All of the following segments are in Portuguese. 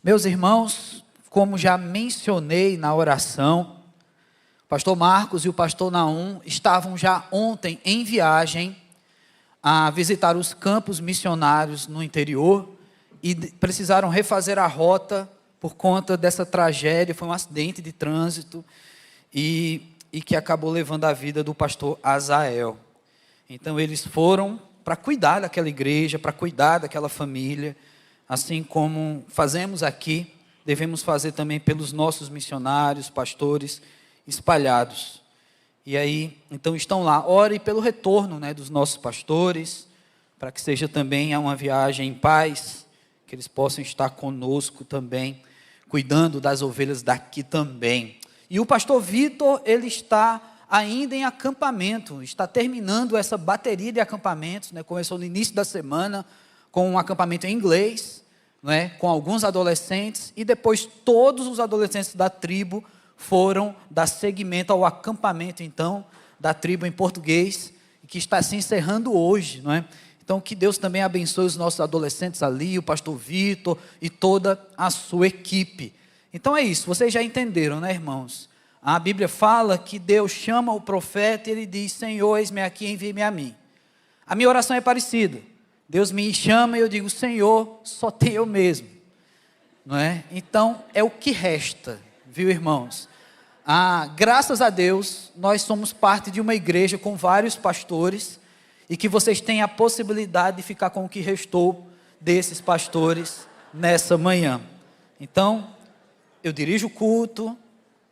Meus irmãos, como já mencionei na oração, o pastor Marcos e o pastor Naum estavam já ontem em viagem a visitar os campos missionários no interior e precisaram refazer a rota por conta dessa tragédia. Foi um acidente de trânsito e que acabou levando a vida do pastor Azael. Então eles foram para cuidar daquela igreja, para cuidar daquela família, assim como fazemos aqui, devemos fazer também pelos nossos missionários, pastores espalhados. E aí, então estão lá, ore pelo retorno, dos nossos pastores, para que seja também uma viagem em paz, que eles possam estar conosco também, cuidando das ovelhas daqui também. E o pastor Vitor, ele está ainda em acampamento, está terminando essa bateria de acampamentos, começou no início da semana com um acampamento em inglês, com alguns adolescentes, e depois todos os adolescentes da tribo foram dar seguimento ao acampamento, então, da tribo em português, que está se encerrando hoje, Então, que Deus também abençoe os nossos adolescentes ali, o pastor Vitor e toda a sua equipe. Então é isso, vocês já entenderam, irmãos? A Bíblia fala que Deus chama o profeta e ele diz: Senhor, eis-me aqui, envie-me a mim. A minha oração é parecida. Deus me chama e eu digo: Senhor, só tem eu mesmo. Então, é o que resta, viu, irmãos? Graças a Deus, nós somos parte de uma igreja com vários pastores e que vocês têm a possibilidade de ficar com o que restou desses pastores nessa manhã. Então, eu dirijo o culto,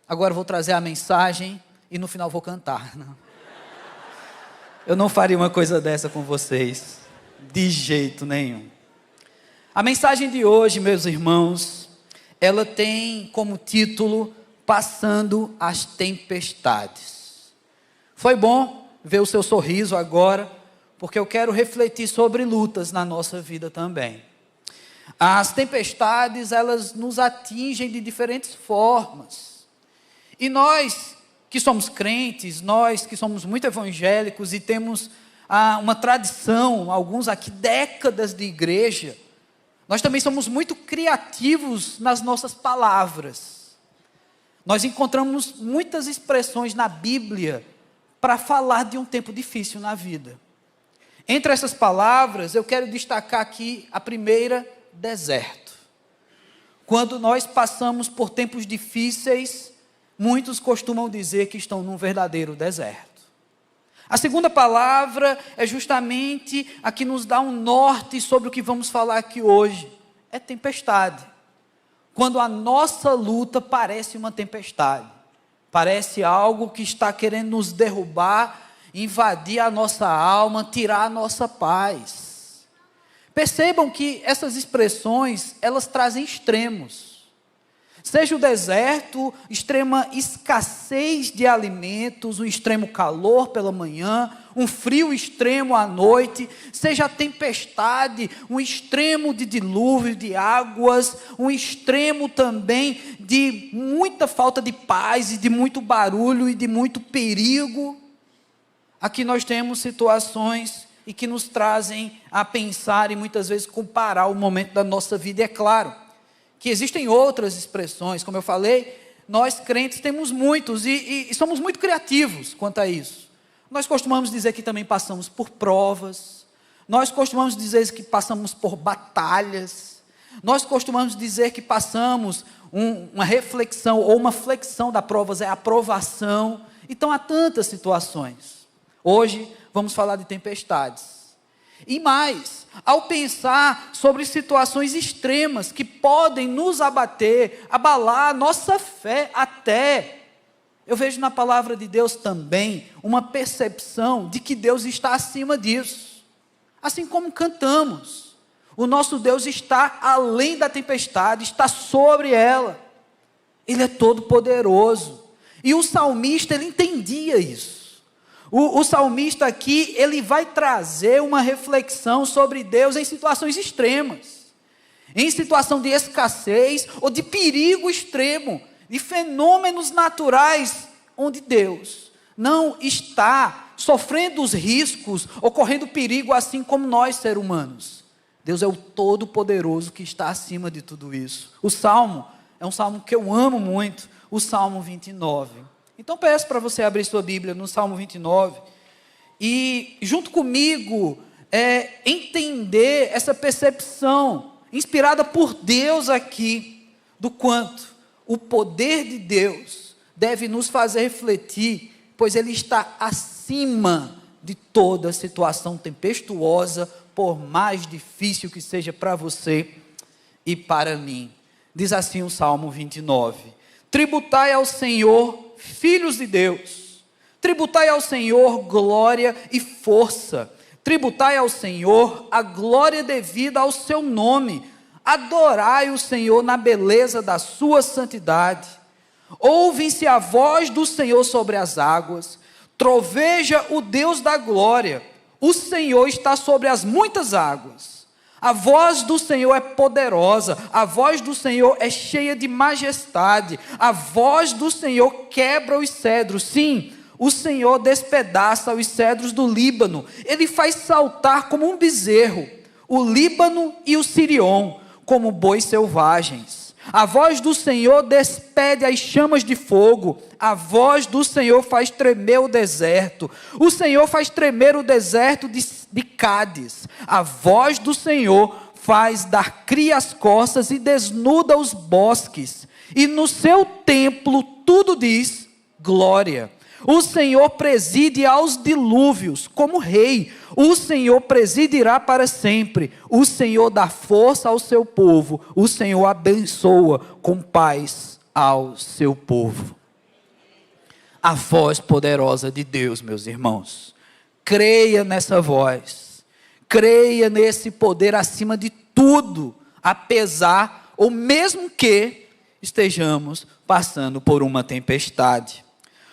agora vou trazer a mensagem e no final vou cantar. Eu não faria uma coisa dessa com vocês, de jeito nenhum. A mensagem de hoje, meus irmãos, ela tem como título Passando as Tempestades. Foi bom ver o seu sorriso agora, porque eu quero refletir sobre lutas na nossa vida também. As tempestades, elas nos atingem de diferentes formas. E nós que somos crentes, nós que somos muito evangélicos e temos uma tradição, alguns aqui décadas de igreja, nós também somos muito criativos nas nossas palavras. Nós encontramos muitas expressões na Bíblia para falar de um tempo difícil na vida. Entre essas palavras, eu quero destacar aqui a primeira: deserto. Quando nós passamos por tempos difíceis, muitos costumam dizer que estão num verdadeiro deserto. A segunda palavra é justamente a que nos dá um norte sobre o que vamos falar aqui hoje: é tempestade. Quando a nossa luta parece uma tempestade, parece algo que está querendo nos derrubar, invadir a nossa alma, tirar a nossa paz. Percebam que essas expressões, elas trazem extremos. Seja o deserto, extrema escassez de alimentos, um extremo calor pela manhã, um frio extremo à noite, seja a tempestade, um extremo de dilúvio de águas, um extremo também de muita falta de paz e de muito barulho e de muito perigo. Aqui nós temos situações e que nos trazem a pensar e muitas vezes comparar o momento da nossa vida. E é claro que existem outras expressões, como eu falei, nós crentes temos muitos e somos muito criativos quanto a isso. Nós costumamos dizer que também passamos por provas, nós costumamos dizer que passamos por batalhas, nós costumamos dizer que passamos uma reflexão ou uma flexão da provas, é a provação. Então há tantas situações. Hoje vamos falar de tempestades. E mais, ao pensar sobre situações extremas que podem nos abater, abalar a nossa fé até, eu vejo na palavra de Deus também uma percepção de que Deus está acima disso. Assim como cantamos, o nosso Deus está além da tempestade, está sobre ela. Ele é todo poderoso. E o salmista, ele entendia isso. O salmista aqui, ele vai trazer uma reflexão sobre Deus em situações extremas, em situação de escassez ou de perigo extremo, de fenômenos naturais, onde Deus não está sofrendo os riscos ou correndo perigo assim como nós, seres humanos. Deus é o Todo-Poderoso que está acima de tudo isso. O Salmo é um salmo que eu amo muito, o Salmo 29. Então peço para você abrir sua Bíblia no Salmo 29 e junto comigo entender essa percepção inspirada por Deus aqui, do quanto o poder de Deus deve nos fazer refletir, pois Ele está acima de toda situação tempestuosa, por mais difícil que seja para você e para mim. Diz assim o Salmo 29: tributai ao Senhor, filhos de Deus, tributai ao Senhor glória e força, tributai ao Senhor a glória devida ao seu nome, adorai o Senhor na beleza da sua santidade. Ouve-se a voz do Senhor sobre as águas, troveja o Deus da glória, o Senhor está sobre as muitas águas. A voz do Senhor é poderosa, a voz do Senhor é cheia de majestade, a voz do Senhor quebra os cedros. Sim, o Senhor despedaça os cedros do Líbano, Ele faz saltar como um bezerro o Líbano e o Sirion, como bois selvagens. A voz do Senhor despede as chamas de fogo, a voz do Senhor faz tremer o deserto, o Senhor faz tremer o deserto de Cádiz, a voz do Senhor faz dar cria as costas e desnuda os bosques, e no seu templo tudo diz glória. O Senhor preside aos dilúvios como rei, o Senhor presidirá para sempre, o Senhor dá força ao seu povo, o Senhor abençoa com paz ao seu povo. A voz poderosa de Deus, meus irmãos, creia nessa voz, creia nesse poder acima de tudo, apesar ou mesmo que estejamos passando por uma tempestade.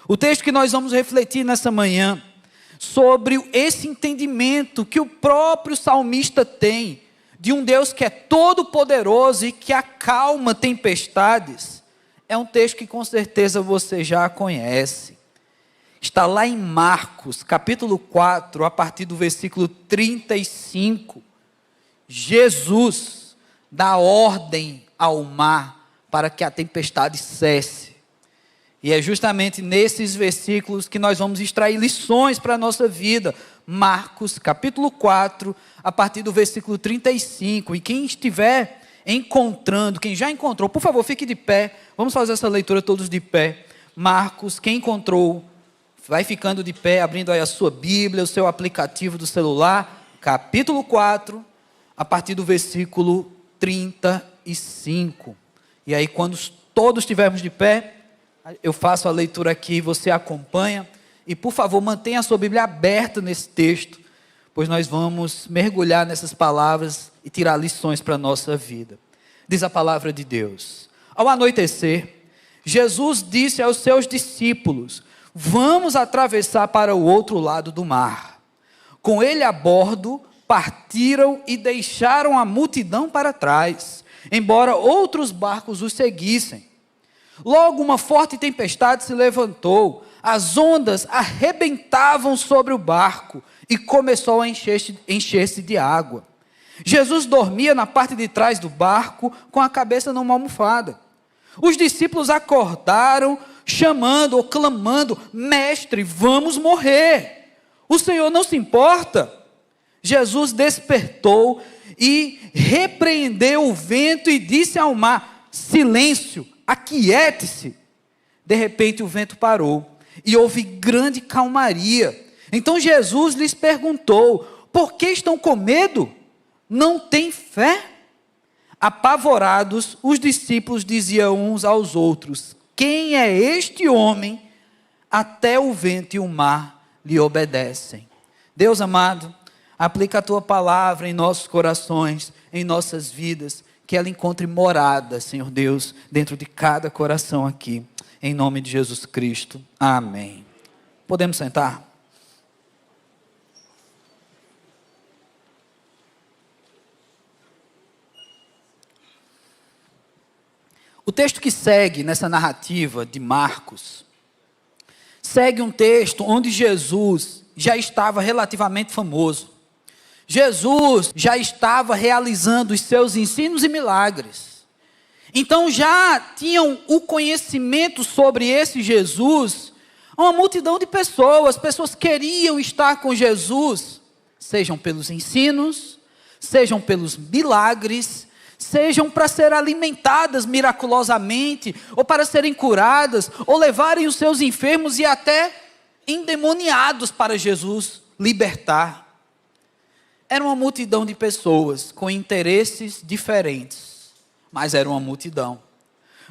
O texto que nós vamos refletir nessa manhã, sobre esse entendimento que o próprio salmista tem, de um Deus que é todo poderoso e que acalma tempestades, é um texto que com certeza você já conhece. Está lá em Marcos, capítulo 4, a partir do versículo 35. Jesus dá ordem ao mar para que a tempestade cesse. E é justamente nesses versículos que nós vamos extrair lições para a nossa vida. Marcos, capítulo 4, a partir do versículo 35. E quem estiver encontrando, quem já encontrou, por favor, fique de pé. Vamos fazer essa leitura todos de pé. Marcos, quem encontrou, vai ficando de pé, abrindo aí a sua Bíblia, o seu aplicativo do celular. Capítulo 4, a partir do versículo 35. E aí, quando todos estivermos de pé, eu faço a leitura aqui, você acompanha, e por favor mantenha a sua Bíblia aberta nesse texto, pois nós vamos mergulhar nessas palavras e tirar lições para a nossa vida. Diz a palavra de Deus: ao anoitecer, Jesus disse aos seus discípulos: vamos atravessar para o outro lado do mar. Com ele a bordo, partiram e deixaram a multidão para trás, embora outros barcos os seguissem. Logo uma forte tempestade se levantou, as ondas arrebentavam sobre o barco e começou a encher-se de água. Jesus dormia na parte de trás do barco com a cabeça numa almofada. Os discípulos acordaram, chamando ou clamando: mestre, vamos morrer, o Senhor não se importa? Jesus despertou e repreendeu o vento e disse ao mar: silêncio, aquiete-se. De repente o vento parou e houve grande calmaria. Então Jesus lhes perguntou: por que estão com medo? Não têm fé? Apavorados, os discípulos diziam uns aos outros: quem é este homem? Até o vento e o mar lhe obedecem. Deus amado, aplica a tua palavra em nossos corações, em nossas vidas, que ela encontre morada, Senhor Deus, dentro de cada coração aqui, em nome de Jesus Cristo, amém. Podemos sentar? O texto que segue nessa narrativa de Marcos, segue um texto onde Jesus já estava relativamente famoso. Jesus já estava realizando os seus ensinos e milagres. Então já tinham o conhecimento sobre esse Jesus, uma multidão de pessoas, pessoas queriam estar com Jesus, sejam pelos ensinos, sejam pelos milagres, sejam para ser alimentadas miraculosamente, ou para serem curadas, ou levarem os seus enfermos e até endemoniados para Jesus libertar. Era uma multidão de pessoas com interesses diferentes, mas era uma multidão.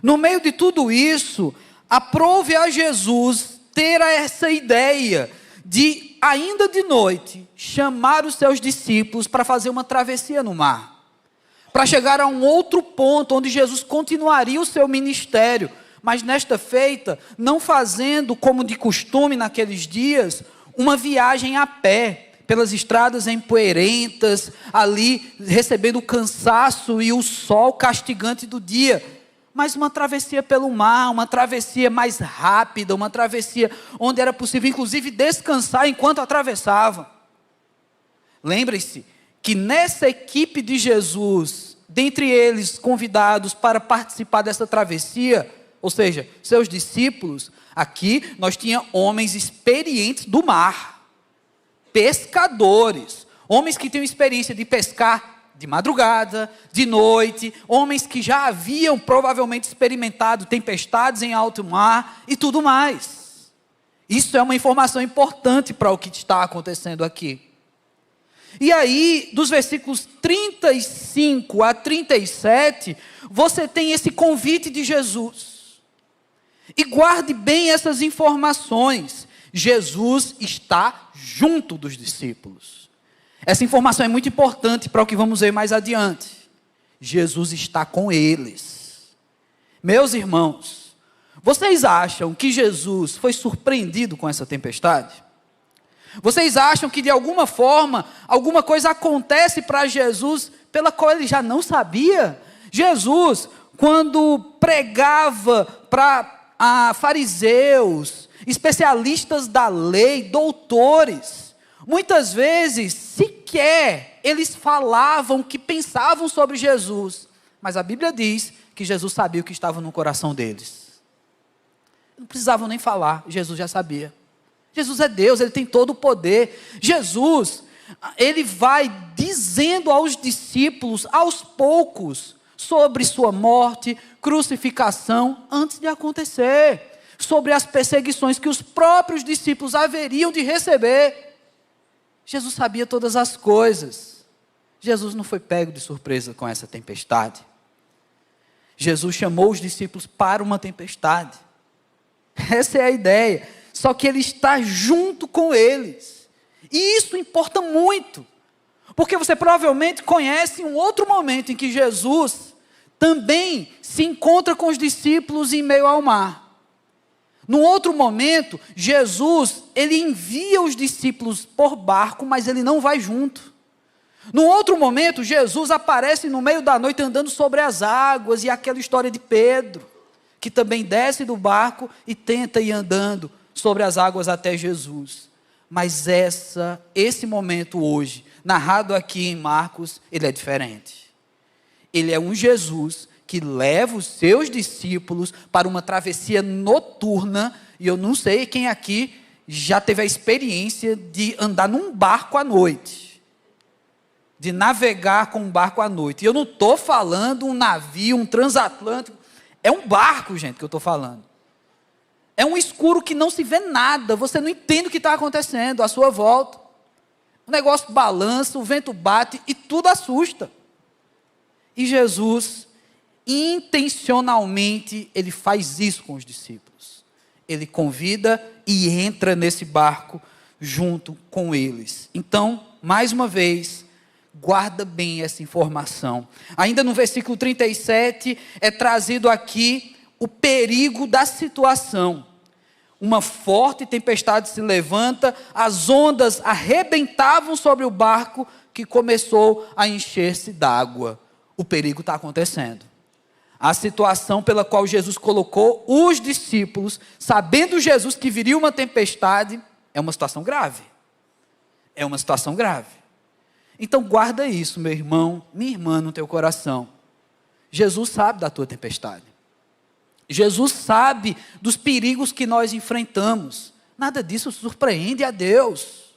No meio de tudo isso, aprove a Jesus ter essa ideia de, ainda de noite, chamar os seus discípulos para fazer uma travessia no mar, para chegar a um outro ponto onde Jesus continuaria o seu ministério, mas nesta feita, não fazendo como de costume naqueles dias, uma viagem a pé, pelas estradas empoeirentas, ali recebendo o cansaço e o sol castigante do dia, mas uma travessia pelo mar, uma travessia mais rápida, uma travessia onde era possível inclusive descansar enquanto atravessava. Lembre-se que nessa equipe de Jesus, dentre eles convidados para participar dessa travessia, ou seja, seus discípulos, aqui nós tínhamos homens experientes do mar, pescadores, homens que tinham experiência de pescar de madrugada, de noite, homens que já haviam provavelmente experimentado tempestades em alto mar e tudo mais. Isso é uma informação importante para o que está acontecendo aqui. E aí, dos versículos 35 a 37, você tem esse convite de Jesus. E guarde bem essas informações. Jesus está junto dos discípulos. Essa informação é muito importante para o que vamos ver mais adiante. Jesus está com eles. Meus irmãos, vocês acham que Jesus foi surpreendido com essa tempestade? Vocês acham que de alguma forma, alguma coisa acontece para Jesus pela qual ele já não sabia? Jesus, quando pregava para fariseus, especialistas da lei, doutores, muitas vezes sequer eles falavam o que pensavam sobre Jesus, mas a Bíblia diz que Jesus sabia o que estava no coração deles. Não precisavam nem falar, Jesus já sabia. Jesus é Deus, Ele tem todo o poder. Jesus, Ele vai dizendo aos discípulos, aos poucos, sobre sua morte, crucificação, antes de acontecer, sobre as perseguições que os próprios discípulos haveriam de receber. Jesus sabia todas as coisas. Jesus não foi pego de surpresa com essa tempestade. Jesus chamou os discípulos para uma tempestade. Essa é a ideia. Só que Ele está junto com eles. E isso importa muito. Porque você provavelmente conhece um outro momento em que Jesus também se encontra com os discípulos em meio ao mar. Num outro momento, Jesus, Ele envia os discípulos por barco, mas Ele não vai junto. Num outro momento, Jesus aparece no meio da noite andando sobre as águas, e aquela história de Pedro, que também desce do barco e tenta ir andando sobre as águas até Jesus. Mas esse momento hoje, narrado aqui em Marcos, ele é diferente. Ele é um Jesus que leva os seus discípulos para uma travessia noturna, e eu não sei quem aqui já teve a experiência de andar num barco à noite, de navegar com um barco à noite. E eu não estou falando um navio, um transatlântico, é um barco, gente, que eu estou falando. É um escuro que não se vê nada, você não entende o que está acontecendo à sua volta. O negócio balança, o vento bate e tudo assusta. E Jesus, intencionalmente, Ele faz isso com os discípulos. Ele convida e entra nesse barco junto com eles. Então, mais uma vez, guarda bem essa informação. Ainda no versículo 37, é trazido aqui o perigo da situação. Uma forte tempestade se levanta, as ondas arrebentavam sobre o barco, que começou a encher-se d'água. O perigo está acontecendo. A situação pela qual Jesus colocou os discípulos, sabendo Jesus que viria uma tempestade, é uma situação grave. É uma situação grave. Então guarda isso, meu irmão, minha irmã, no teu coração. Jesus sabe da tua tempestade. Jesus sabe dos perigos que nós enfrentamos. Nada disso surpreende a Deus.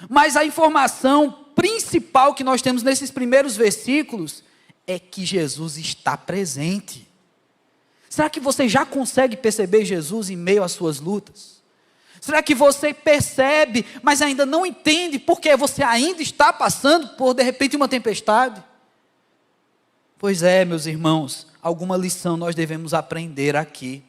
Mas a informação principal que nós temos nesses primeiros versículos é que Jesus está presente. Será que você já consegue perceber Jesus em meio às suas lutas? Será que você percebe, mas ainda não entende porque você ainda está passando por, de repente, uma tempestade? Pois é, meus irmãos, alguma lição nós devemos aprender aqui.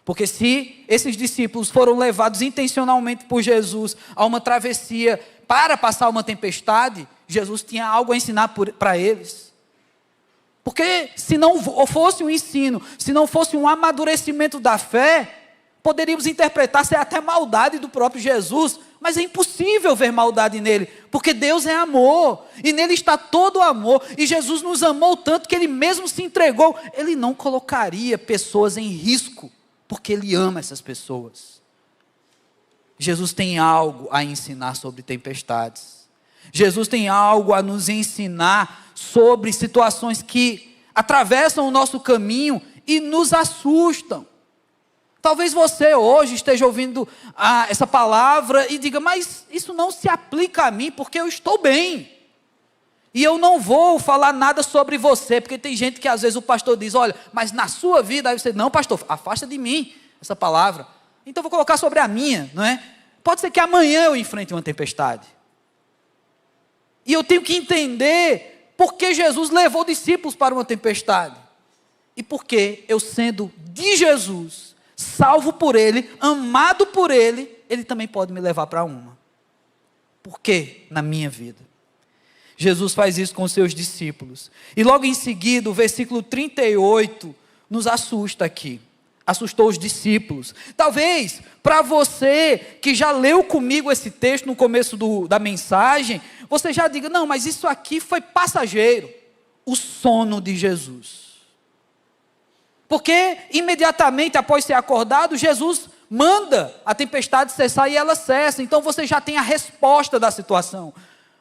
Porque se esses discípulos foram levados intencionalmente por Jesus a uma travessia para passar uma tempestade, Jesus tinha algo a ensinar para eles. Porque se não fosse um ensino, se não fosse um amadurecimento da fé, poderíamos interpretar ser até maldade do próprio Jesus, mas é impossível ver maldade nele, porque Deus é amor, e nele está todo o amor, e Jesus nos amou tanto que ele mesmo se entregou, ele não colocaria pessoas em risco, porque ele ama essas pessoas. Jesus tem algo a ensinar sobre tempestades, Jesus tem algo a nos ensinar sobre situações que atravessam o nosso caminho e nos assustam. Talvez você hoje esteja ouvindo essa palavra e diga, mas isso não se aplica a mim, porque eu estou bem. E eu não vou falar nada sobre você, porque tem gente que às vezes o pastor diz, olha, mas na sua vida, aí você, não pastor, afasta de mim essa palavra. Então eu vou colocar sobre a minha, não é? Pode ser que amanhã eu enfrente uma tempestade. E eu tenho que entender por que Jesus levou discípulos para uma tempestade. E por que eu, sendo de Jesus, salvo por Ele, amado por Ele, Ele também pode me levar para uma. Por quê? Na minha vida. Jesus faz isso com os seus discípulos. E logo em seguida, o versículo 38 nos assusta aqui. Assustou os discípulos. Talvez, para você que já leu comigo esse texto no começo da mensagem, você já diga, não, mas isso aqui foi passageiro. O sono de Jesus. Porque imediatamente após ser acordado, Jesus manda a tempestade cessar e ela cessa. Então você já tem a resposta da situação.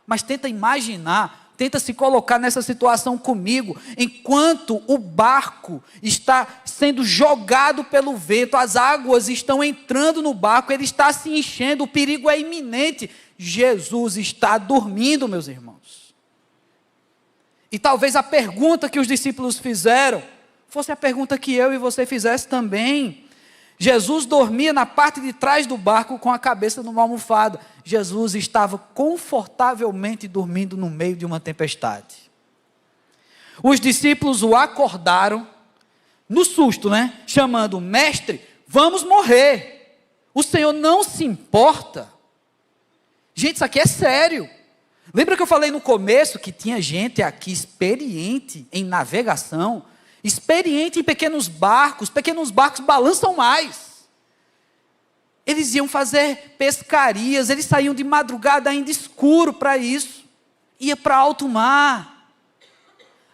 Mas tenta imaginar, tenta se colocar nessa situação comigo, enquanto o barco está sendo jogado pelo vento, as águas estão entrando no barco, ele está se enchendo, o perigo é iminente. Jesus está dormindo, meus irmãos. E talvez a pergunta que os discípulos fizeram fosse a pergunta que eu e você fizesse também. Jesus dormia na parte de trás do barco com a cabeça numa almofada. Jesus estava confortavelmente dormindo no meio de uma tempestade. Os discípulos o acordaram, no susto, né? Chamando, mestre, vamos morrer. O Senhor não se importa. Gente, isso aqui é sério. Lembra que eu falei no começo que tinha gente aqui experiente em navegação, experiente em pequenos barcos balançam mais. Eles iam fazer pescarias, eles saíam de madrugada ainda escuro para isso, ia para alto mar.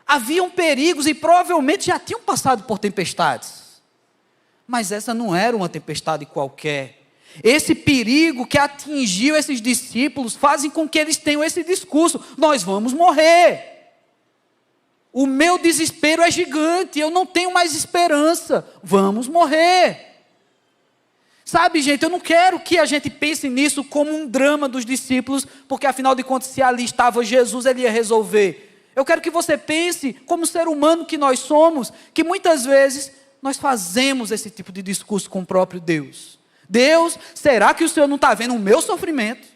Haviam perigos e provavelmente já tinham passado por tempestades. Mas essa não era uma tempestade qualquer. Esse perigo que atingiu esses discípulos fazem com que eles tenham esse discurso, nós vamos morrer. O meu desespero é gigante, eu não tenho mais esperança, vamos morrer. Sabe, gente, eu não quero que a gente pense nisso como um drama dos discípulos, porque afinal de contas, se ali estava Jesus, ele ia resolver. Eu quero que você pense como ser humano que nós somos, que muitas vezes nós fazemos esse tipo de discurso com o próprio Deus. Deus, será que o Senhor não está vendo o meu sofrimento?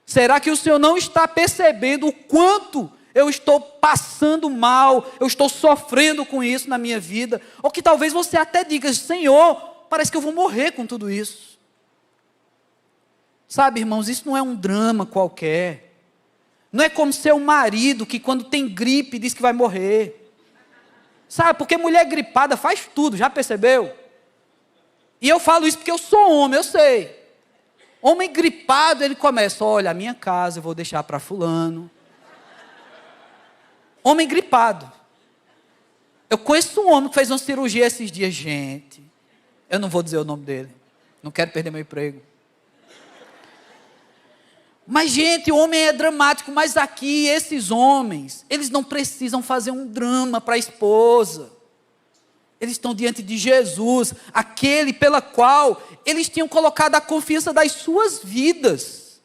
Será que o Senhor não está percebendo o quanto eu estou passando mal, eu estou sofrendo com isso na minha vida? Ou que talvez você até diga, Senhor, parece que eu vou morrer com tudo isso. Sabe, irmãos, isso não é um drama qualquer. Não é como seu marido que quando tem gripe diz que vai morrer. Sabe, porque mulher gripada faz tudo, já percebeu? E eu falo isso porque eu sou homem, eu sei. Homem gripado, ele começa, olha, a minha casa eu vou deixar para fulano. Homem gripado. Eu conheço um homem que fez uma cirurgia esses dias, gente. Eu não vou dizer o nome dele. Não quero perder meu emprego. Mas, gente, o homem é dramático, mas aqui, esses homens, eles não precisam fazer um drama para a esposa. Eles estão diante de Jesus, aquele pela qual eles tinham colocado a confiança das suas vidas.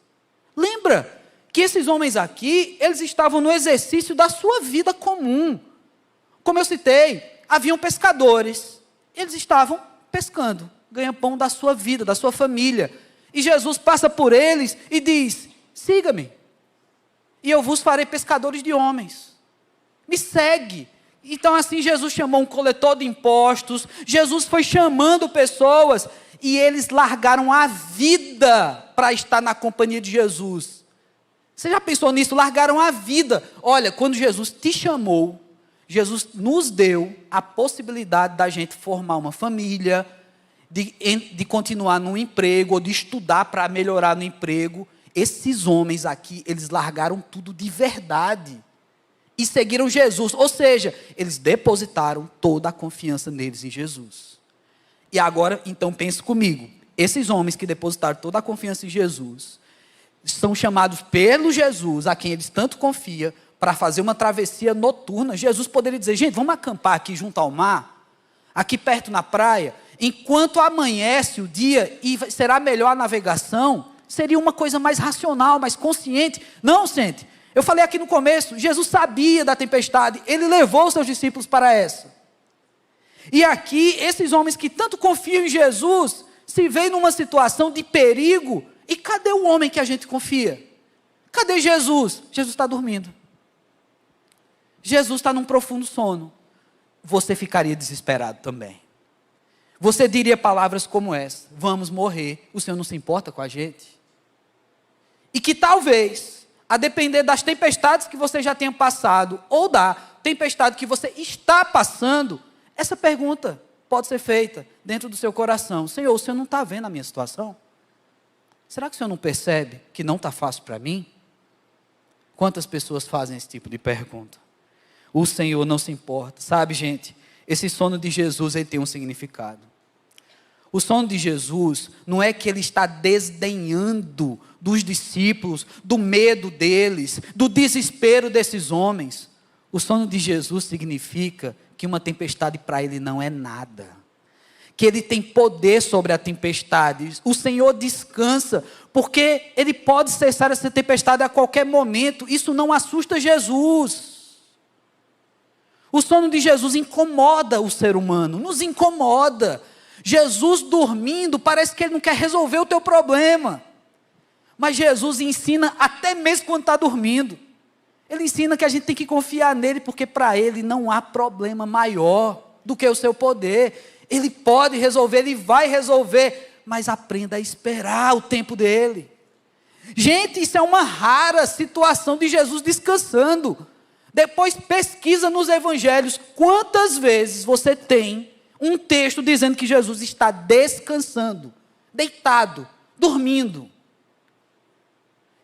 Lembra que esses homens aqui, eles estavam no exercício da sua vida comum. Como eu citei, haviam pescadores, eles estavam pescando, ganham pão da sua vida, da sua família. E Jesus passa por eles e diz: siga-me, e eu vos farei pescadores de homens. Me segue. Então assim Jesus chamou um coletor de impostos, Jesus foi chamando pessoas, e eles largaram a vida para estar na companhia de Jesus. Você já pensou nisso? Largaram a vida. Olha, quando Jesus te chamou, Jesus nos deu a possibilidade da gente formar uma família, de continuar no emprego, ou de estudar para melhorar no emprego. Esses homens aqui, eles largaram tudo de verdade e seguiram Jesus. Ou seja, eles depositaram toda a confiança neles em Jesus. E agora, então, pense comigo. Esses homens que depositaram toda a confiança em Jesus, são chamados pelo Jesus, a quem eles tanto confiam, para fazer uma travessia noturna. Jesus poderia dizer: gente, vamos acampar aqui junto ao mar, aqui perto na praia, enquanto amanhece o dia e será melhor a navegação. Seria uma coisa mais racional, mais consciente. Não, gente, eu falei aqui no começo, Jesus sabia da tempestade, ele levou os seus discípulos para essa. E aqui, esses homens que tanto confiam em Jesus, se veem numa situação de perigo. E cadê o homem que a gente confia? Cadê Jesus? Jesus está dormindo. Jesus está num profundo sono. Você ficaria desesperado também. Você diria palavras como essa: vamos morrer, o Senhor não se importa com a gente? E que talvez, a depender das tempestades que você já tenha passado, ou da tempestade que você está passando, essa pergunta pode ser feita dentro do seu coração: Senhor, o Senhor não está vendo a minha situação? Será que o Senhor não percebe que não está fácil para mim? Quantas pessoas fazem esse tipo de pergunta? O Senhor não se importa. Sabe, gente, esse sono de Jesus, ele tem um significado. O sono de Jesus não é que ele está desdenhando dos discípulos, do medo deles, do desespero desses homens. O sono de Jesus significa que uma tempestade para ele não é nada. Que ele tem poder sobre a tempestade. O Senhor descansa, porque ele pode cessar essa tempestade a qualquer momento. Isso não assusta Jesus. O sono de Jesus incomoda o ser humano, nos incomoda. Jesus dormindo, parece que ele não quer resolver o teu problema. Mas Jesus ensina até mesmo quando está dormindo. Ele ensina que a gente tem que confiar nele, porque para ele não há problema maior do que o seu poder. Ele pode resolver, ele vai resolver, mas aprenda a esperar o tempo dele. Gente, isso é uma rara situação de Jesus descansando. Depois pesquisa nos evangelhos quantas vezes você tem um texto dizendo que Jesus está descansando, deitado, dormindo.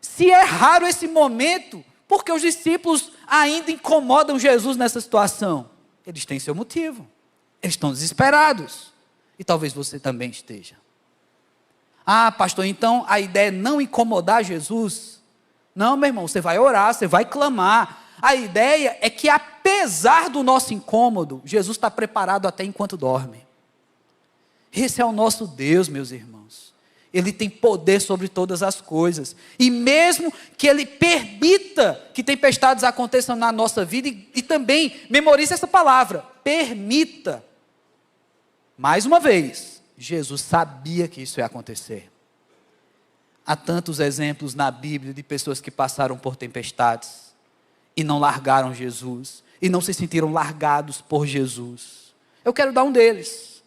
Se é raro esse momento, porque os discípulos ainda incomodam Jesus nessa situação? Eles têm seu motivo. Eles estão desesperados. E talvez você também esteja. Ah, pastor, então a ideia é não incomodar Jesus? Não, meu irmão, você vai orar, você vai clamar. A ideia é que, apesar do nosso incômodo, Jesus está preparado até enquanto dorme. Esse é o nosso Deus, meus irmãos. Ele tem poder sobre todas as coisas. E mesmo que Ele permita que tempestades aconteçam na nossa vida, e também memorize essa palavra, permita. Mais uma vez, Jesus sabia que isso ia acontecer. Há tantos exemplos na Bíblia de pessoas que passaram por tempestades e não largaram Jesus, e não se sentiram largados por Jesus. Eu quero dar um deles.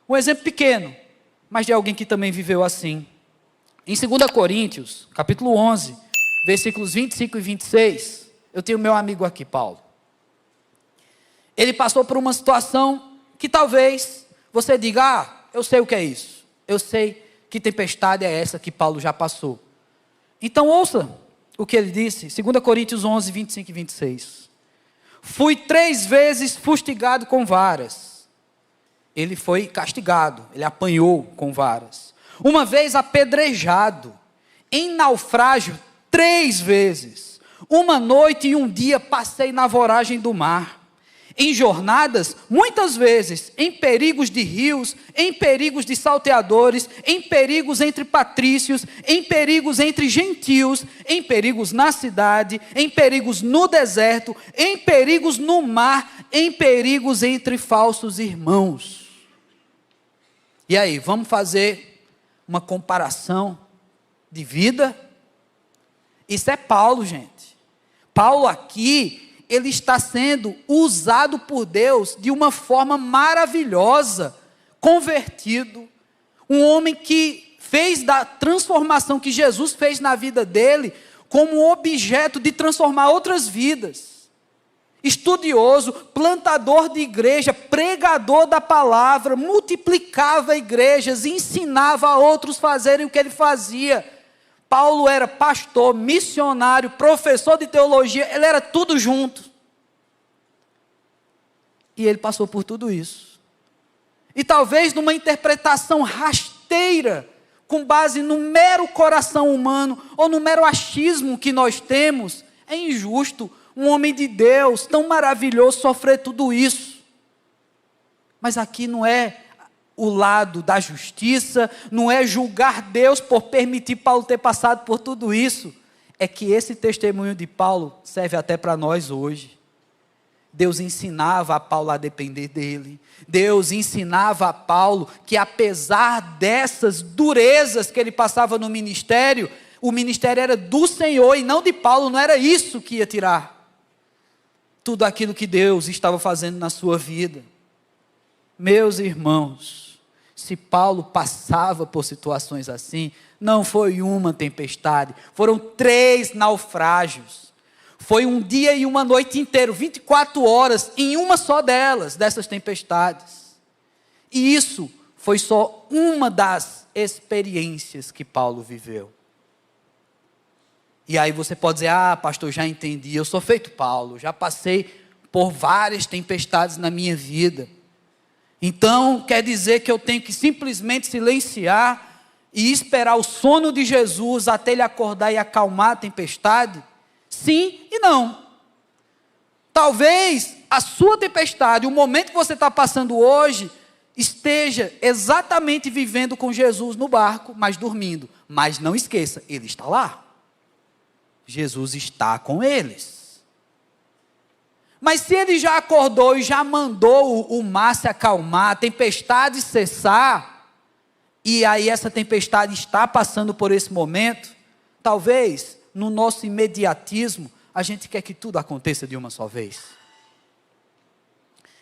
Um exemplo pequeno, mas de alguém que também viveu assim. Em 2 Coríntios, capítulo 11, versículos 25 e 26, eu tenho meu amigo aqui, Paulo. Ele passou por uma situação que talvez você diga: ah, eu sei o que é isso. Eu sei que tempestade é essa que Paulo já passou. Então ouça o que ele disse, 2 Coríntios 11, 25 e 26. Fui 3 vezes fustigado com varas. Ele foi castigado, ele apanhou com varas. Uma vez apedrejado. em naufrágio 3 vezes. Uma noite e um dia passei na voragem do mar. Em jornadas, muitas vezes, em perigos de rios, em perigos de salteadores, em perigos entre patrícios, em perigos entre gentios, em perigos na cidade, em perigos no deserto, em perigos no mar, em perigos entre falsos irmãos. E aí, vamos fazer uma comparação de vida? Isso é Paulo, gente. Paulo aqui, ele está sendo usado por Deus de uma forma maravilhosa, convertido, um homem que fez da transformação que Jesus fez na vida dele, como objeto de transformar outras vidas. Estudioso, plantador de igreja, pregador da palavra, multiplicava igrejas, ensinava a outros fazerem o que ele fazia. Paulo era pastor, missionário, professor de teologia, ele era tudo junto. E ele passou por tudo isso. E talvez numa interpretação rasteira, com base no mero coração humano, ou no mero achismo que nós temos, é injusto um homem de Deus, tão maravilhoso, sofrer tudo isso. Mas aqui não é o lado da justiça, não é julgar Deus por permitir Paulo ter passado por tudo isso, é que esse testemunho de Paulo serve até para nós hoje. Deus ensinava a Paulo a depender dele, Deus ensinava a Paulo que apesar dessas durezas que ele passava no ministério, o ministério era do Senhor e não de Paulo, não era isso que ia tirar tudo aquilo que Deus estava fazendo na sua vida. Meus irmãos, se Paulo passava por situações assim, não foi uma tempestade, foram 3 naufrágios. Foi um dia e uma noite inteiro, 24 horas, em uma só dessas tempestades. E isso foi só uma das experiências que Paulo viveu. E aí você pode dizer, pastor, já entendi, eu sou feito Paulo, já passei por várias tempestades na minha vida. Então, quer dizer que eu tenho que simplesmente silenciar e esperar o sono de Jesus até ele acordar e acalmar a tempestade? Sim e não. Talvez a sua tempestade, o momento que você está passando hoje, esteja exatamente vivendo com Jesus no barco, mas dormindo. Mas não esqueça, ele está lá. Jesus está com eles. Mas se ele já acordou e já mandou o mar se acalmar, a tempestade cessar, e aí essa tempestade está passando por esse momento, talvez no nosso imediatismo, a gente quer que tudo aconteça de uma só vez.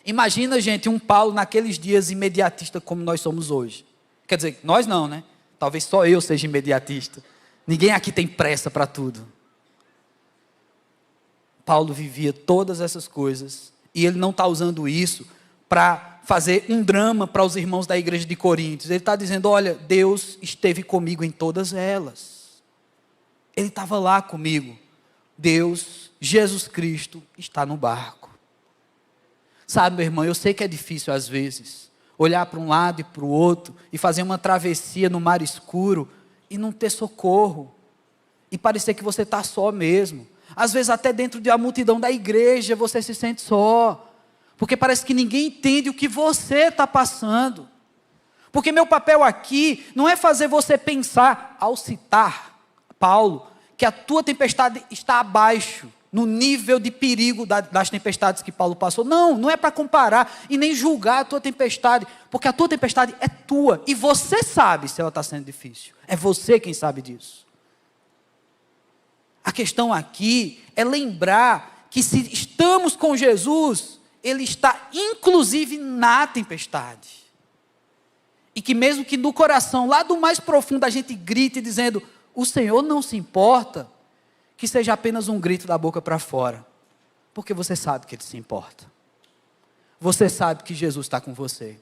Imagina, gente, um Paulo naqueles dias imediatista como nós somos hoje. Quer dizer, nós não, né? Talvez só eu seja imediatista. Ninguém aqui tem pressa para tudo. Paulo vivia todas essas coisas, e ele não está usando isso para fazer um drama para os irmãos da igreja de Coríntios. Ele está dizendo, olha, Deus esteve comigo em todas elas. Ele estava lá comigo. Deus, Jesus Cristo, está no barco. Sabe, meu irmão, eu sei que é difícil às vezes, olhar para um lado e para o outro, e fazer uma travessia no mar escuro, e não ter socorro, e parecer que você está só mesmo. Às vezes até dentro de uma multidão da igreja você se sente só, porque parece que ninguém entende o que você está passando. Porque meu papel aqui não é fazer você pensar, ao citar Paulo, que a tua tempestade está abaixo, no nível de perigo das tempestades que Paulo passou. Não, não é para comparar e nem julgar a tua tempestade, porque a tua tempestade é tua, e você sabe se ela está sendo difícil, é você quem sabe disso. A questão aqui é lembrar que se estamos com Jesus, Ele está inclusive na tempestade. E que mesmo que no coração, lá do mais profundo, a gente grite dizendo, o Senhor não se importa, que seja apenas um grito da boca para fora. Porque você sabe que Ele se importa. Você sabe que Jesus está com você.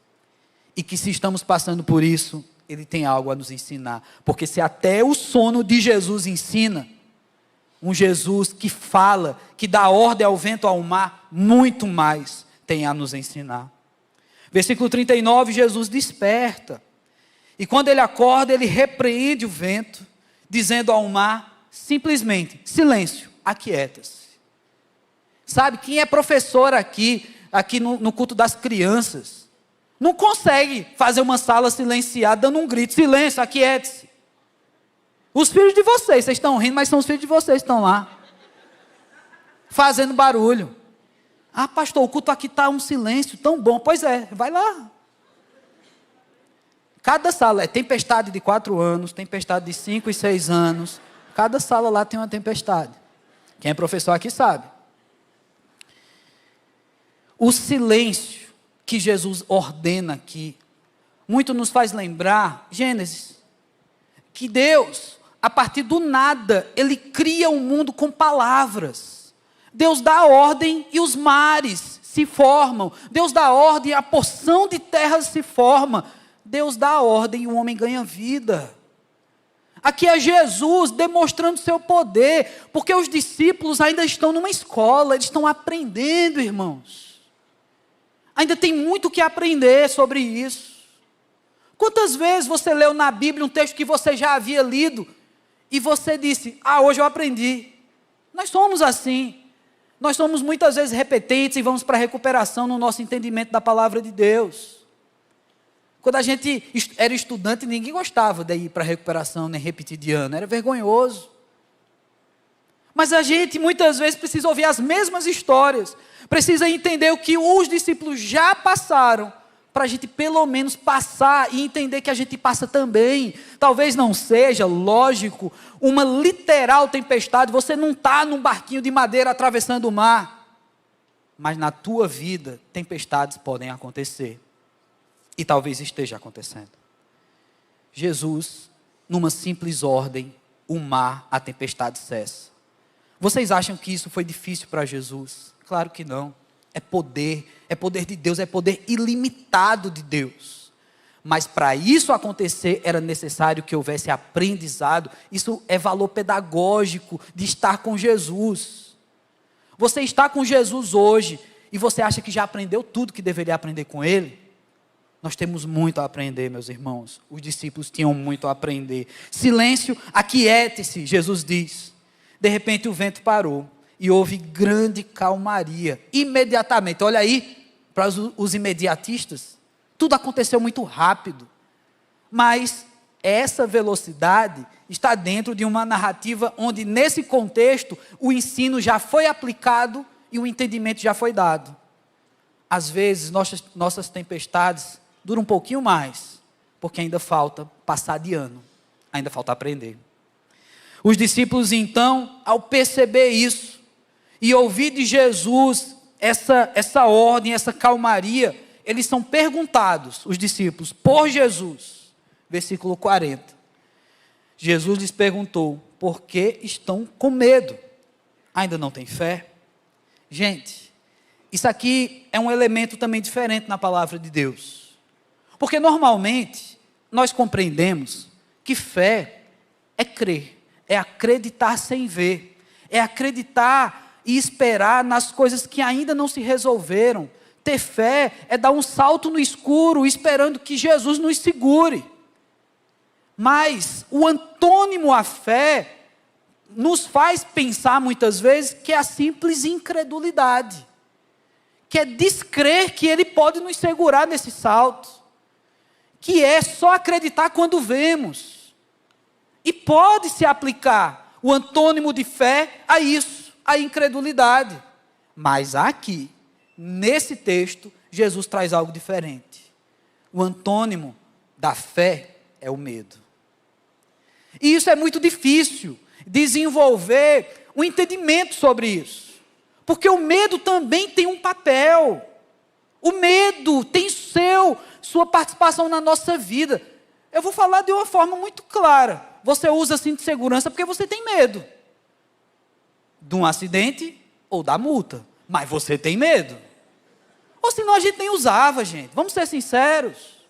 E que se estamos passando por isso, Ele tem algo a nos ensinar. Porque se até o sono de Jesus ensina, um Jesus que fala, que dá ordem ao vento, ao mar, muito mais tem a nos ensinar. Versículo 39, Jesus desperta. E quando ele acorda, ele repreende o vento, dizendo ao mar, simplesmente, silêncio, aquieta-se. Sabe, quem é professor aqui no culto das crianças, não consegue fazer uma sala silenciada dando um grito, silêncio, aquiete-se. Os filhos de vocês estão rindo, mas são os filhos de vocês que estão lá, fazendo barulho. Ah, pastor, o culto aqui está um silêncio tão bom. Pois é, vai lá. Cada sala é tempestade de 4 anos, tempestade de 5 e 6 anos. Cada sala lá tem uma tempestade. Quem é professor aqui sabe. O silêncio que Jesus ordena aqui, muito nos faz lembrar, Gênesis, que Deus, a partir do nada, Ele cria um mundo com palavras. Deus dá a ordem e os mares se formam. Deus dá a ordem e a porção de terra se forma. Deus dá a ordem e o homem ganha vida. Aqui é Jesus demonstrando seu poder, porque os discípulos ainda estão numa escola, eles estão aprendendo, irmãos. Ainda tem muito o que aprender sobre isso. Quantas vezes você leu na Bíblia um texto que você já havia lido e você disse, hoje eu aprendi. Nós somos assim. Nós somos muitas vezes repetentes e vamos para a recuperação no nosso entendimento da palavra de Deus. Quando a gente era estudante, ninguém gostava de ir para a recuperação, nem repetir de ano, era vergonhoso. Mas a gente muitas vezes precisa ouvir as mesmas histórias, precisa entender o que os discípulos já passaram, para a gente pelo menos passar e entender que a gente passa também. Talvez não seja, lógico, uma literal tempestade, você não está num barquinho de madeira atravessando o mar, mas na tua vida, tempestades podem acontecer. E talvez esteja acontecendo. Jesus, numa simples ordem, o mar, a tempestade cessa. Vocês acham que isso foi difícil para Jesus? Claro que não. É poder de Deus, é poder ilimitado de Deus. Mas para isso acontecer, era necessário que houvesse aprendizado. Isso é valor pedagógico de estar com Jesus. Você está com Jesus hoje, e você acha que já aprendeu tudo que deveria aprender com Ele? Nós temos muito a aprender, meus irmãos. Os discípulos tinham muito a aprender. Silêncio, aquiete-se, Jesus diz. De repente o vento parou e houve grande calmaria. Imediatamente, olha aí, para os imediatistas, tudo aconteceu muito rápido. Mas essa velocidade está dentro de uma narrativa onde, nesse contexto, o ensino já foi aplicado e o entendimento já foi dado. Às vezes, nossas tempestades duram um pouquinho mais, porque ainda falta passar de ano, ainda falta aprender. Os discípulos então, ao perceber isso, e ouvir de Jesus essa ordem, essa calmaria, eles são perguntados, os discípulos, por Jesus, versículo 40. Jesus lhes perguntou, por que estão com medo? Ainda não têm fé? Gente, isso aqui é um elemento também diferente na palavra de Deus. Porque normalmente, nós compreendemos que fé é crer, é acreditar sem ver, é acreditar e esperar nas coisas que ainda não se resolveram. Ter fé é dar um salto no escuro, esperando que Jesus nos segure. Mas o antônimo à fé nos faz pensar muitas vezes que é a simples incredulidade, que é descrer que Ele pode nos segurar nesse salto, que é só acreditar quando vemos. E pode se aplicar o antônimo de fé a isso, a incredulidade. Mas aqui, nesse texto, Jesus traz algo diferente. O antônimo da fé é o medo. E isso é muito difícil, desenvolver um entendimento sobre isso. Porque o medo também tem um papel. O medo tem sua participação na nossa vida. Eu vou falar de uma forma muito clara. Você usa cinto de segurança porque você tem medo de um acidente ou da multa. Mas você tem medo. Ou senão a gente nem usava, gente. Vamos ser sinceros.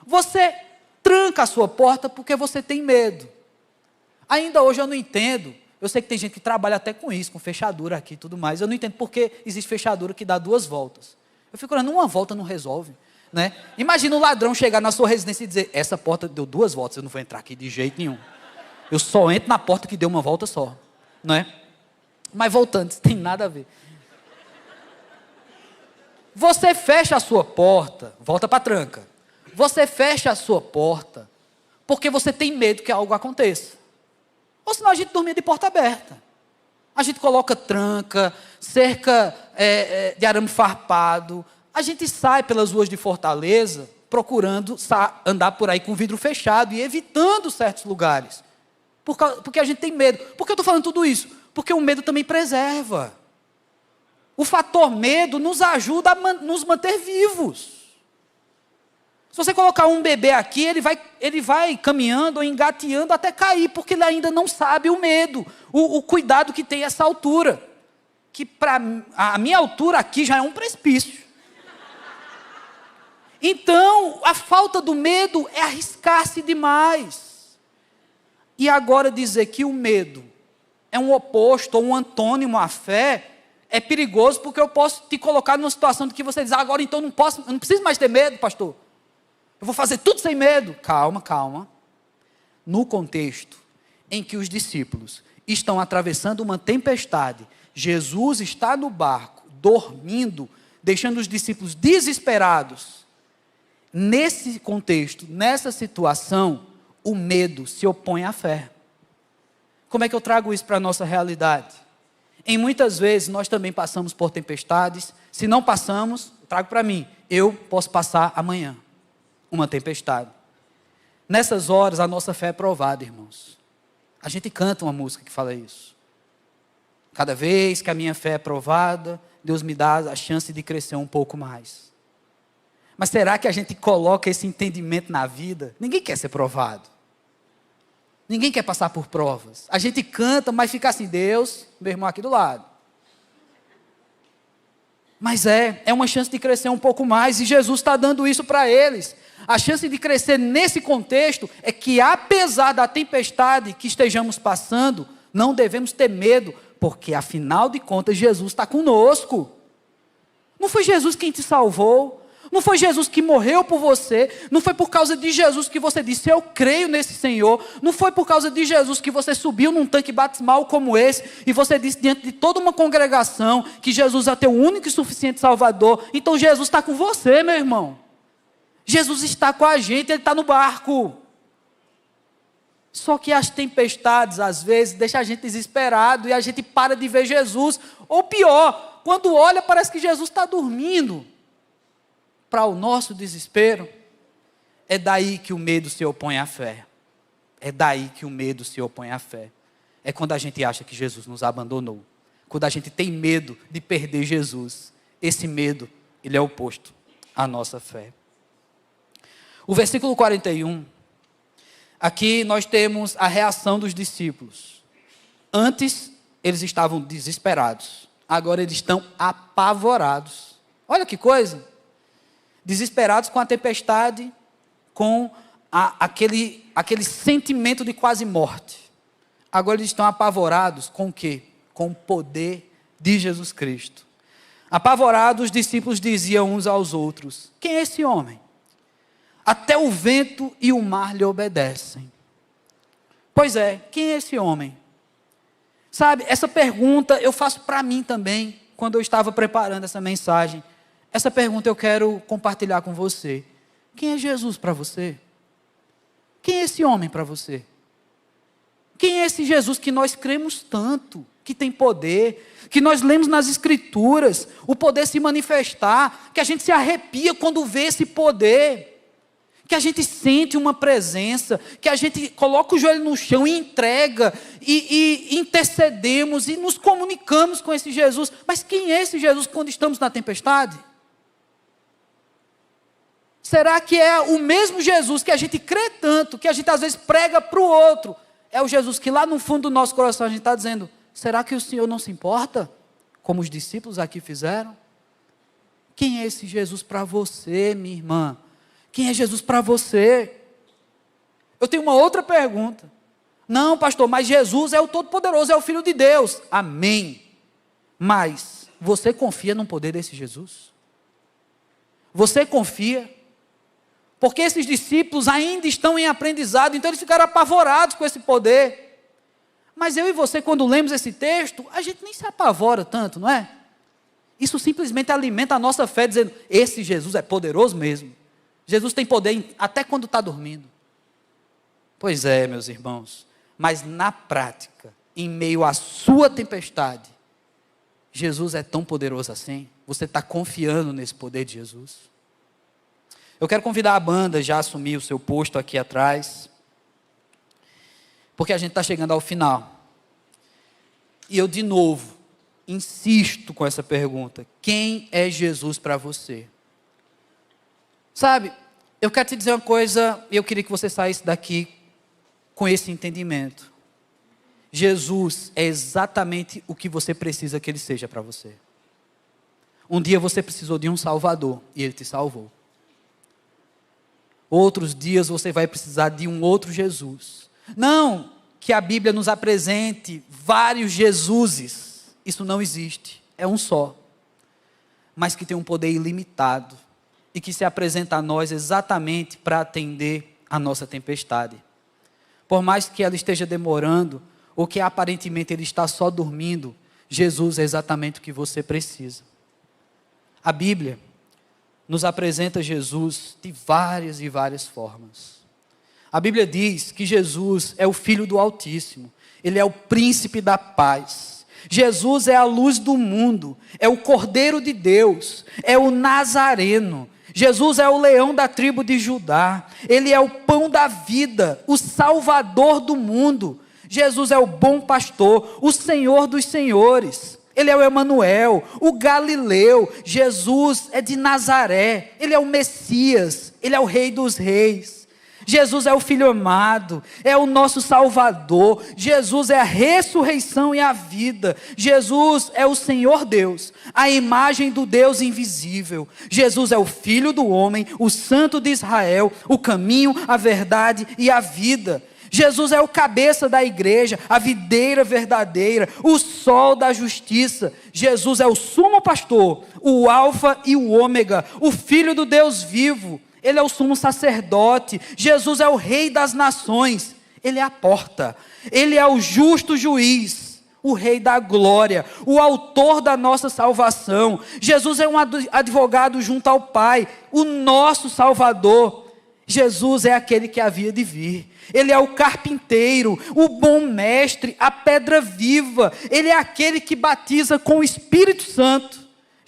Você tranca a sua porta porque você tem medo. Ainda hoje eu não entendo. Eu sei que tem gente que trabalha até com isso, com fechadura aqui e tudo mais. Eu não entendo porque existe fechadura que dá 2 voltas. Eu fico olhando, uma volta não resolve. Né? Imagina o ladrão chegar na sua residência e dizer, essa porta deu 2 voltas, eu não vou entrar aqui de jeito nenhum. Eu só entro na porta que deu uma volta só, não é? Mas voltando, isso tem nada a ver. Você fecha a sua porta, volta para a tranca. Você fecha a sua porta porque você tem medo que algo aconteça. Ou senão a gente dormia de porta aberta. A gente coloca tranca, cerca de arame farpado. A gente sai pelas ruas de Fortaleza procurando andar por aí com vidro fechado e evitando certos lugares. Porque a gente tem medo. Por que eu estou falando tudo isso? Porque o medo também preserva. O fator medo nos ajuda a nos manter vivos. Se você colocar um bebê aqui, ele vai caminhando ou engateando até cair, porque ele ainda não sabe o medo, o cuidado que tem essa altura. Que para a minha altura aqui já é um precipício. Então, a falta do medo é arriscar-se demais. E agora dizer que o medo é um oposto ou um antônimo à fé, é perigoso, porque eu posso te colocar numa situação de que você diz, agora então eu não preciso mais ter medo, pastor. Eu vou fazer tudo sem medo. Calma, calma. No contexto em que os discípulos estão atravessando uma tempestade, Jesus está no barco, dormindo, deixando os discípulos desesperados. Nesse contexto, nessa situação, o medo se opõe à fé. Como é que eu trago isso para a nossa realidade? Em muitas vezes nós também passamos por tempestades. Se não passamos, trago para mim, eu posso passar amanhã uma tempestade. Nessas horas a nossa fé é provada, irmãos. A gente canta uma música que fala isso. Cada vez que a minha fé é provada, Deus me dá a chance de crescer um pouco mais. Mas será que a gente coloca esse entendimento na vida? Ninguém quer ser provado. Ninguém quer passar por provas. A gente canta, mas fica assim, Deus, meu irmão aqui do lado. Mas é uma chance de crescer um pouco mais, e Jesus está dando isso para eles. A chance de crescer nesse contexto é que, apesar da tempestade que estejamos passando, não devemos ter medo, porque afinal de contas Jesus está conosco. Não foi Jesus quem te salvou, não foi Jesus que morreu por você, não foi por causa de Jesus que você disse, eu creio nesse Senhor, não foi por causa de Jesus que você subiu num tanque batismal como esse, e você disse diante de toda uma congregação, que Jesus é teu único e suficiente Salvador. Então Jesus está com você, meu irmão. Jesus está com a gente, Ele está no barco. Só que as tempestades, às vezes, deixam a gente desesperado, e a gente para de ver Jesus. Ou pior, quando olha, parece que Jesus está dormindo. Para o nosso desespero, é daí que o medo se opõe à fé. É daí que o medo se opõe à fé. É quando a gente acha que Jesus nos abandonou. Quando a gente tem medo de perder Jesus. Esse medo, ele é oposto à nossa fé. O versículo 41, aqui nós temos a reação dos discípulos. Antes, eles estavam desesperados. Agora eles estão apavorados. Olha que coisa. Desesperados com a tempestade, com aquele sentimento de quase morte. Agora eles estão apavorados com o quê? Com o poder de Jesus Cristo. Apavorados, os discípulos diziam uns aos outros, quem é esse homem? Até o vento e o mar lhe obedecem. Pois é, quem é esse homem? Sabe, essa pergunta eu faço para mim também, quando eu estava preparando essa mensagem. Essa pergunta eu quero compartilhar com você. Quem é Jesus para você? Quem é esse homem para você? Quem é esse Jesus que nós cremos tanto, que tem poder, que nós lemos nas Escrituras, o poder se manifestar, que a gente se arrepia quando vê esse poder, que a gente sente uma presença, que a gente coloca o joelho no chão e entrega, e intercedemos e nos comunicamos com esse Jesus. Mas quem é esse Jesus quando estamos na tempestade? Será que é o mesmo Jesus que a gente crê tanto, que a gente às vezes prega para o outro? É o Jesus que lá no fundo do nosso coração a gente está dizendo, será que o Senhor não se importa? Como os discípulos aqui fizeram? Quem é esse Jesus para você, minha irmã? Quem é Jesus para você? Eu tenho uma outra pergunta. Não, pastor, mas Jesus é o Todo-Poderoso, é o Filho de Deus. Amém. Mas você confia no poder desse Jesus? Você confia? Porque esses discípulos ainda estão em aprendizado, então eles ficaram apavorados com esse poder. Mas eu e você, quando lemos esse texto, a gente nem se apavora tanto, não é? Isso simplesmente alimenta a nossa fé, dizendo, esse Jesus é poderoso mesmo. Jesus tem poder até quando está dormindo. Pois é, meus irmãos, mas na prática, em meio à sua tempestade, Jesus é tão poderoso assim? Você está confiando nesse poder de Jesus? Eu quero convidar a banda já a assumir o seu posto aqui atrás, porque a gente está chegando ao final. E eu, de novo, insisto com essa pergunta: quem é Jesus para você? Sabe, eu quero te dizer uma coisa, e eu queria que você saísse daqui com esse entendimento. Jesus é exatamente o que você precisa que Ele seja para você. Um dia você precisou de um Salvador, e Ele te salvou. Outros dias você vai precisar de um outro Jesus. Não que a Bíblia nos apresente vários Jesuses. Isso não existe. É um só. Mas que tem um poder ilimitado. E que se apresenta a nós exatamente para atender a nossa tempestade. Por mais que ela esteja demorando, ou que aparentemente Ele está só dormindo, Jesus é exatamente o que você precisa. A Bíblia nos apresenta Jesus de várias e várias formas. A Bíblia diz que Jesus é o Filho do Altíssimo. Ele é o príncipe da paz. Jesus é a luz do mundo. É o Cordeiro de Deus. É o Nazareno. Jesus é o leão da tribo de Judá. Ele é o pão da vida. O Salvador do mundo. Jesus é o bom pastor. O Senhor dos senhores. Ele é o Emanuel, o Galileu. Jesus é de Nazaré. Ele é o Messias. Ele é o Rei dos reis. Jesus é o Filho amado, é o nosso Salvador. Jesus é a ressurreição e a vida. Jesus é o Senhor Deus, a imagem do Deus invisível. Jesus é o Filho do homem, o Santo de Israel, o caminho, a verdade e a vida. Jesus é o cabeça da igreja, a videira verdadeira, o sol da justiça. Jesus é o sumo pastor, o alfa e o ômega, o Filho do Deus vivo. Ele é o sumo sacerdote. Jesus é o rei das nações. Ele é a porta. Ele é o justo juiz, o rei da glória, o autor da nossa salvação. Jesus é um advogado junto ao Pai, o nosso Salvador. Jesus é aquele que havia de vir. Ele é o carpinteiro, o bom mestre, a pedra viva. Ele é aquele que batiza com o Espírito Santo.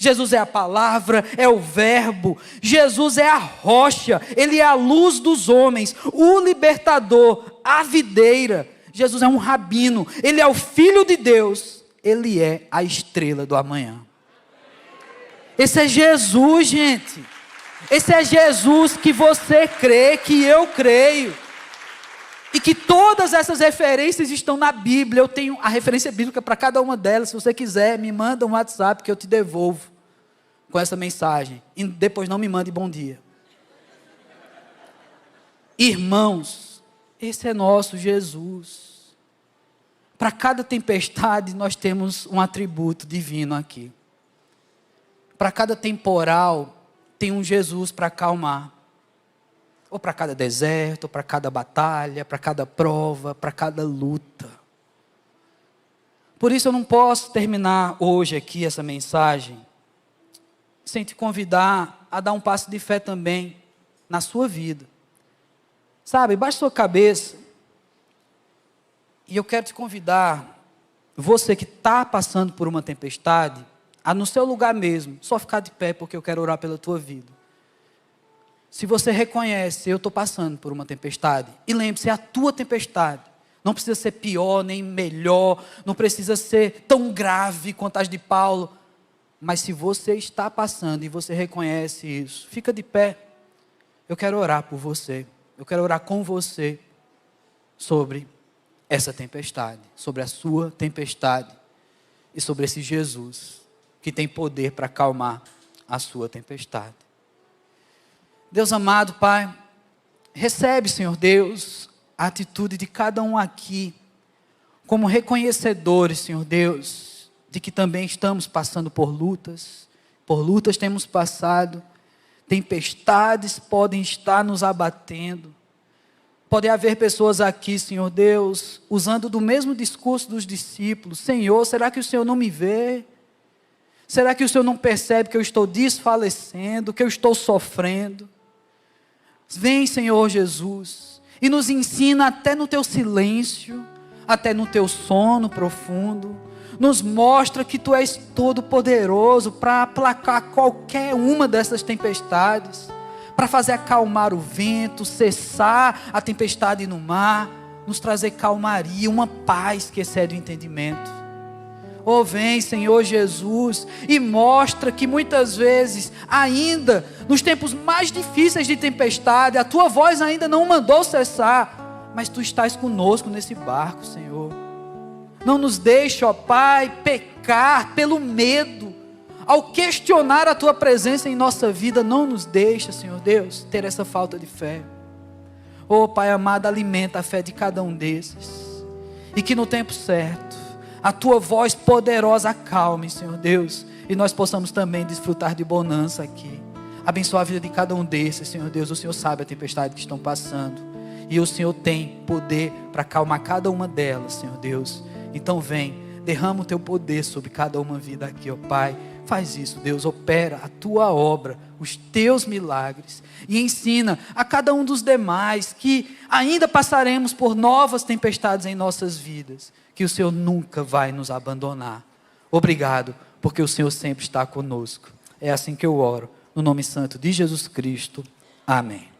Jesus é a palavra, é o verbo. Jesus é a rocha, Ele é a luz dos homens, o libertador, a videira. Jesus é um rabino, Ele é o Filho de Deus, Ele é a estrela do amanhã. Esse é Jesus, gente. Esse é Jesus que você crê, que eu creio. E que todas essas referências estão na Bíblia. Eu tenho a referência bíblica para cada uma delas. Se você quiser, me manda um WhatsApp que eu te devolvo com essa mensagem. E depois não me mande bom dia. Irmãos, esse é nosso Jesus. Para cada tempestade nós temos um atributo divino aqui. Para cada temporal tem um Jesus para acalmar. Ou para cada deserto, ou para cada batalha, para cada prova, para cada luta. Por isso eu não posso terminar hoje aqui essa mensagem sem te convidar a dar um passo de fé também na sua vida. Sabe, baixe sua cabeça. E eu quero te convidar, você que está passando por uma tempestade, a no seu lugar mesmo, só ficar de pé porque eu quero orar pela tua vida. Se você reconhece, eu estou passando por uma tempestade, e lembre-se, é a tua tempestade. Não precisa ser pior, nem melhor, não precisa ser tão grave quanto as de Paulo. Mas se você está passando e você reconhece isso, fica de pé. Eu quero orar por você. Eu quero orar com você sobre essa tempestade, sobre a sua tempestade e sobre esse Jesus que tem poder para acalmar a sua tempestade. Deus amado, Pai, recebe, Senhor Deus, a atitude de cada um aqui, como reconhecedores, Senhor Deus, de que também estamos passando por lutas temos passado, tempestades podem estar nos abatendo. Pode haver pessoas aqui, Senhor Deus, usando do mesmo discurso dos discípulos: Senhor, será que o Senhor não me vê? Será que o Senhor não percebe que eu estou desfalecendo, que eu estou sofrendo? Vem, Senhor Jesus, e nos ensina até no teu silêncio, até no teu sono profundo. Nos mostra que tu és todo poderoso para aplacar qualquer uma dessas tempestades, para fazer acalmar o vento, cessar a tempestade no mar, nos trazer calmaria, uma paz que excede o entendimento. Oh, vem, Senhor Jesus, e mostra que muitas vezes, ainda nos tempos mais difíceis de tempestade, a tua voz ainda não mandou cessar, mas tu estás conosco nesse barco, Senhor. Não nos deixe, ó Pai, pecar pelo medo. Ao questionar a tua presença em nossa vida, não nos deixa, Senhor Deus, ter essa falta de fé. Oh, Pai amado, alimenta a fé de cada um desses, e que no tempo certo a tua voz poderosa acalme, Senhor Deus, e nós possamos também desfrutar de bonança aqui. Abençoa a vida de cada um desses, Senhor Deus. O Senhor sabe a tempestade que estão passando, e o Senhor tem poder para acalmar cada uma delas, Senhor Deus. Então vem, derrama o teu poder sobre cada uma vida aqui, ó Pai. Faz isso, Deus, opera a tua obra, os teus milagres, e ensina a cada um dos demais que ainda passaremos por novas tempestades em nossas vidas, que o Senhor nunca vai nos abandonar. Obrigado, porque o Senhor sempre está conosco. É assim que eu oro, no nome santo de Jesus Cristo. Amém.